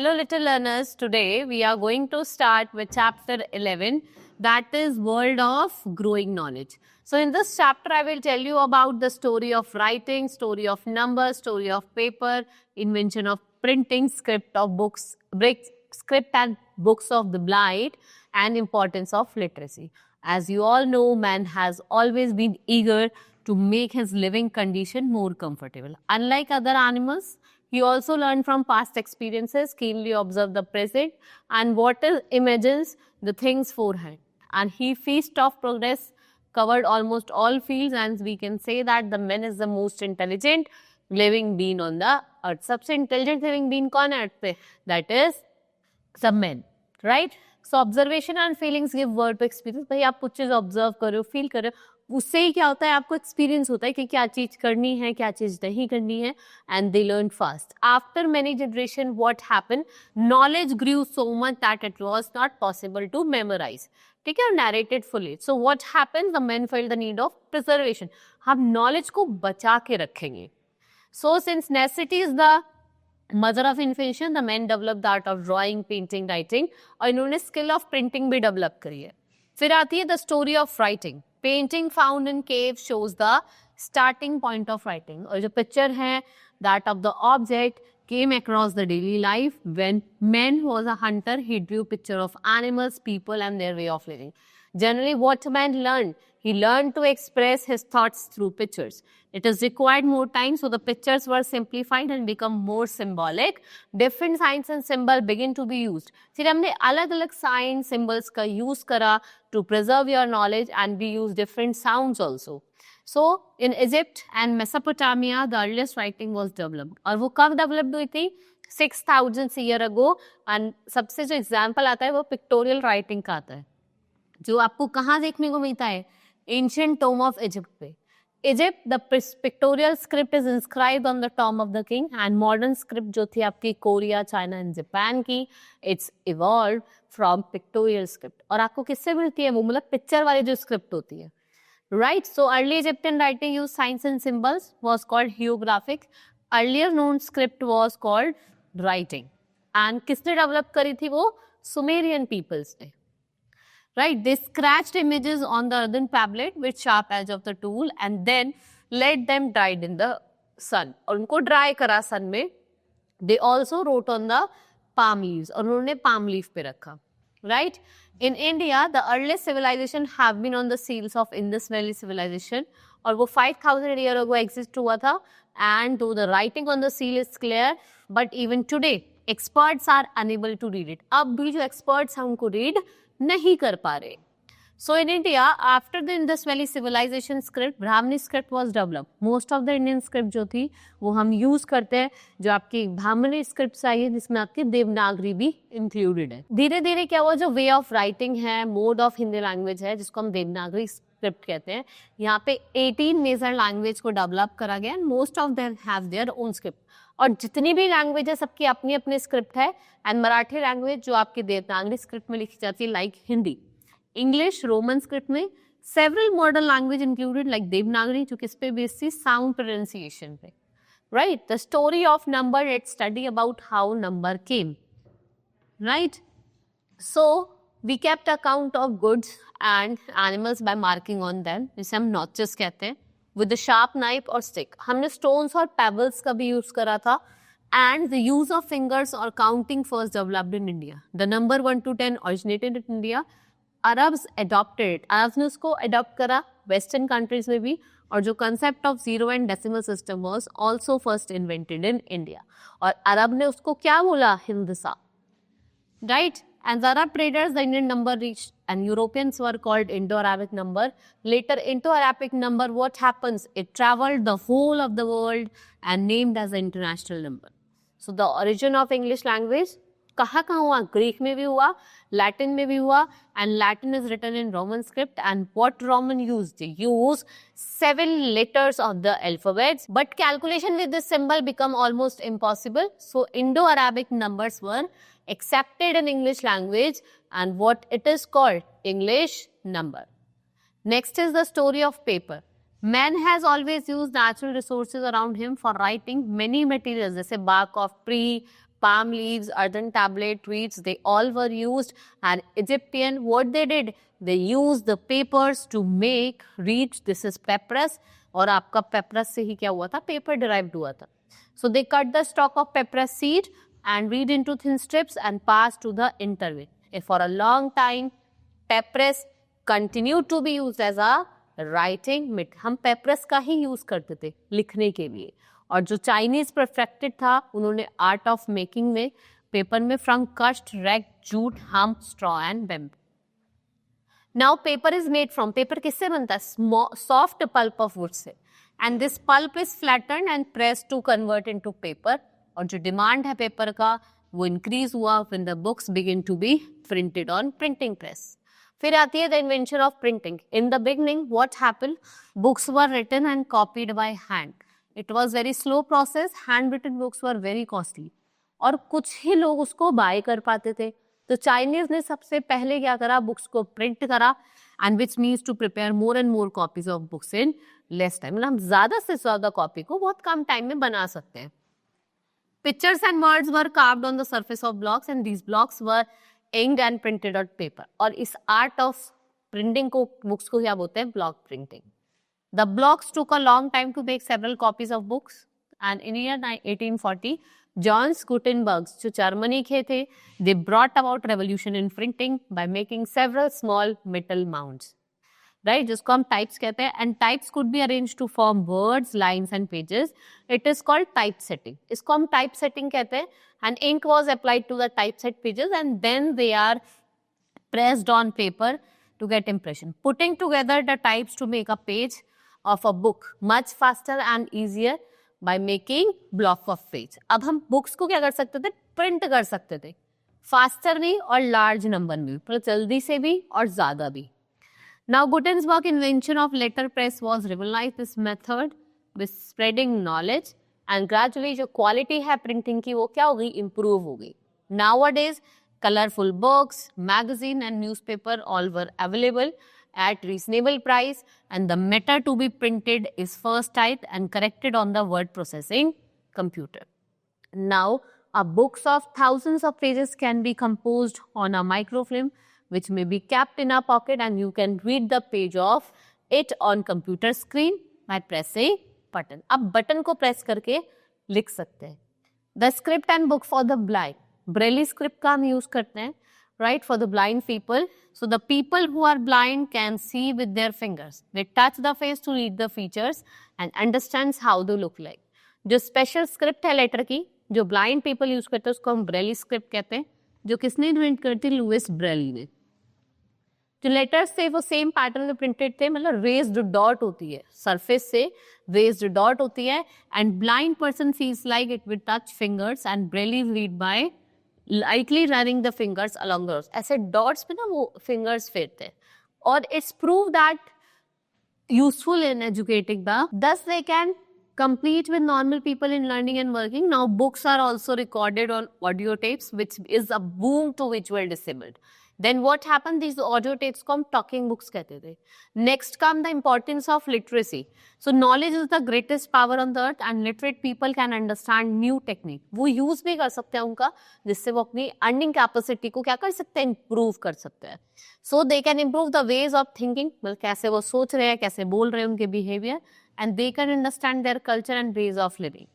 Hello little learners, today we are going to start with chapter 11, that is World of Growing Knowledge. So in this chapter I will tell you about the story of writing, story of numbers, story of paper, invention of printing, script of books, script and books of the blind, and importance of literacy. As you all know, man has always been eager to make his living condition more comfortable. Unlike other animals, he also learned from past experiences, keenly observed the present, and what imagines the things forehand. And he feast of progress covered almost all fields, and we can say that the man is the most intelligent living being on the earth. सबसे intelligent living being कौन है earth पे? That is some men, right? So observation and feelings give word to experience. भाई आप कुछ चीज observe करो, feel करो, उससे ही क्या होता है, आपको एक्सपीरियंस होता है कि क्या चीज करनी है, क्या चीज नहीं करनी है, and they learn fast. After many generation what happen, knowledge grew so much that it was not possible to memorise. ठीक है, और narrated fully. So what happen, the men felt the need of preservation. हम knowledge को बचा के रखेंगे. So since necessity is the mother of invention, the man develop the art of drawing, painting, writing, और इन्होंने स्किल ऑफ प्रिंटिंग भी develop करी है. फिर आती है the story of writing. Painting found in cave shows the starting point of writing. और जो पिक्चर है that of the object came across the daily life. When man was a hunter, he drew picture of animals, people and their way of living. Generally, what man learned? He learned to express his thoughts through pictures. It is required more time, so the pictures were simplified and become more symbolic. Different signs and symbols begin to be used. फिर हमने अलग-अलग signs, symbols का use करा to preserve your knowledge, and we use different sounds also. So in Egypt and Mesopotamia, the earliest writing was developed. और वो कब developed हुई थी? 6000 years ago. And सबसे जो example आता है वो pictorial writing का आता है, जो आपको कहाँ देखने को मिलता है? Ancient tomb of Egypt पे. Egypt, the pictorial script is inscribed on the tomb of the king, and modern script जो थी आपकी कोरिया, चाइना and जापान की, it's evolved from pictorial script. और आपको किससे मिलती है वो? मतलब पिक्चर वाली जो स्क्रिप्ट होती है, right? So early Egyptian writing used signs and symbols, was called hieroglyphic. Earlier known script was called writing. And किसने develop करी थी वो? Sumerian peoples ने. Right? They scratched images on the earthen tablet with sharp edge of the tool and then let them dry in the sun. और उनको dry करा sun में. They also wrote on the palm leaves. और उन्होंने palm leaf पे रखा. Right? In India, the earliest civilization have been on the seals of Indus Valley civilization. और वो 5000 years ago exist हुआ था. And though the writing on the seal is clear, but even today, experts are unable to read it. अब भी जो experts हैं उनको read नहीं कर पा रहे. So in India, after the Indus Valley civilization script, Brahmini script was developed. Most of the Indian script जो थी वो हम use करते हैं, जो आपकी ब्राह्मणी scripts आई है जिसमें आपकी देवनागरी भी included है. धीरे धीरे क्या हुआ, जो way of writing है, mode of Hindi language है, जिसको हम देवनागरी script कहते हैं, यहाँ पे 18 major language को develop करा गया and most of them have their own script. और जितनी भी लैंग्वेज है सबकी अपनी अपनी स्क्रिप्ट है. एंड मराठी लैंग्वेज जो आपकी देवनागरी स्क्रिप्ट में लिखी जाती है, like Hindi, English Roman script में, several modern language included like Devanagari, जो किस पे बेस्ड थी? साउंड प्रोनाउंसिएशन पे. Right? The story of number, it study about how number came. Right? So we kept account of goods and animals by marking on them, जिसे हम notches कहते हैं, with the sharp knife or stick. हमने stones और pebbles का भी use करा था. And the use of fingers or counting first developed in India. The number 1 to 10 originated in India. Arabs adopted it. Arabs ने उसको adopt करा Western countries में भी. और जो concept of zero and decimal system was also first invented in India. और अरब ने उसको क्या बोला? हिंदसा. Right? And the Arab traders, the Indian number reached, and Europeans were called Indo-Arabic number. Later, Indo-Arabic number, what happens? It traveled the whole of the world and named as the international number. So the origin of English language, कहाँ हुआ? Greek में भी हुआ, Latin में भी हुआ, and Latin is written in Roman script. And what Roman used? They used 7 letters of the alphabets. But calculation with this symbol become almost impossible. So Indo-Arabic numbers were accepted in English language, and what it is called? English number. Next is the story of paper. Man has always used natural resources around him for writing many materials, जैसे bark of tree, palm leaves, earthen tablet, reeds, they all were used. And Egyptian, what they did? They used the papers to make reeds. This is papyrus. और आपका papyrus से ही क्या हुआ था? Paper derived हुआ था. So they cut the stalk of papyrus seed and reed into thin strips and passed to the intervein. For a long time, papyrus continued to be used as a writing material. हम papyrus का ही use करते थे लिखने के लिए. और जो Chinese perfected था उन्होंने आर्ट ऑफ मेकिंग में पेपर में फ्रॉम कस्ट, rag, jute, hemp, straw and bamboo. Now paper is made from, paper किससे बनता है? सॉफ्ट पल्प ऑफ वुड से. And this pulp is flattened and pressed to convert into paper. और जो demand है पेपर का वो इंक्रीज हुआ when the books begin to be printed on printing press. फिर आती है the invention of printing. In the beginning what happened? Books were written and copied by hand. It was very slow process. Handwritten books were very costly. और कुछ ही लोग उसको bye कर पाते थे. तो चाइनीज ने सबसे पहले क्या करा? बुक्स को प्रिंट करा. And which means to prepare more and more copies of books in less time. मतलब हम ज्यादा से ज्यादा कॉपी को बहुत कम टाइम में बना सकते हैं. Pictures and words were carved on the surface of blocks and these blocks were inked and printed on paper. और इस आर्ट ऑफ प्रिंटिंग को, बुक्स को क्या बोलते हैं? Block printing. The blocks took a long time to make several copies of books, and in year 1840, Johannes Gutenberg, जो Germany के थे, they brought about revolution in printing by making several small metal mounts, right? जिसको हम types कहते हैं, and types could be arranged to form words, lines, and pages. It is called typesetting. इसको हम typesetting कहते हैं, and ink was applied to the typeset pages, and then they are pressed on paper to get impression. Putting together the types to make a page of a book much faster and easier by making block of page. अब हम books को क्या कर सकते थे? Print कर सकते थे. फास्टर भी और लार्ज नंबर में, पर जल्दी से भी और ज्यादा भी. Now Gutenberg's invention of letterpress was revolutionized this method with spreading knowledge, and gradually जो quality है printing की वो क्या हो गई? Improve हो गई. Nowadays colorful books, magazine and newspaper all were available at reasonable price, and the matter to be printed is first typed and corrected on the word processing computer. Now, a books of thousands of pages can be composed on a microfilm which may be kept in a pocket, and you can read the page of it on computer screen by pressing button. अब button को press करके लिख सकते हैं. The script and book for the blind. Braille script का हम use करते हैं, right, for the blind people. So the people who are blind can see with their fingers. They touch the face to read the features and understands how they look like. जो special script है letter की, जो blind people use करते हैं उसको हम Braille script कहते हैं, जो किसने invent करती? लुइस ब्रेली ने. जो लेटर्स थे वो सेम पैटर्न में प्रिंटेड थे, मतलब रेज्ड डॉट होती है, सरफेस से रेज्ड डॉट होती है, and blind person feels like it with touch fingers and Braille read by lightly running the fingers along the rows. ऐसे डॉट्स पे ना वो फिंगर्स फेरते हैं, और it's prove that useful in educating the, thus they can compete with normal people in learning and working. Now books are also recorded on audio tapes, which is a boom to visual disabled. Then what happened? These audio tapes को हम talking books कहते थे. Next come the importance of literacy. So knowledge is the greatest power on the earth, and literate people can understand new technique. वो use भी कर सकते हैं उनका, जिससे वो अपनी earning capacity को क्या कर सकते हैं? Improve कर सकते हैं. So they can improve the ways of thinking, मतलब कैसे वो सोच रहे हैं, कैसे बोल रहे हैं, उनके behavior, and they can understand their culture and ways of living.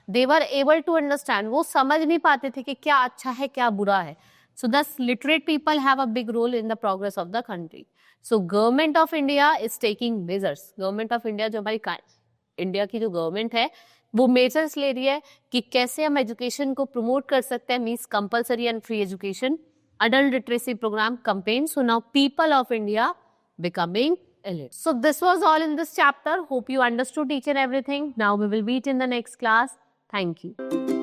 They were able to understand, वो समझ नहीं पाते थे कि क्या अच्छा है क्या बुरा है. So thus literate people have a big role in the progress of the country. So government of India is taking measures. Government of India जो हमारी इंडिया की जो गवर्नमेंट है वो मेजर्स ले रही है कि कैसे हम एजुकेशन को प्रमोट कर सकते हैं, means compulsory and free education, adult literacy program campaign. So now people of India becoming elite. So this was all in this chapter. Hope you understood each and everything. Now we will meet in the next class. Thank you.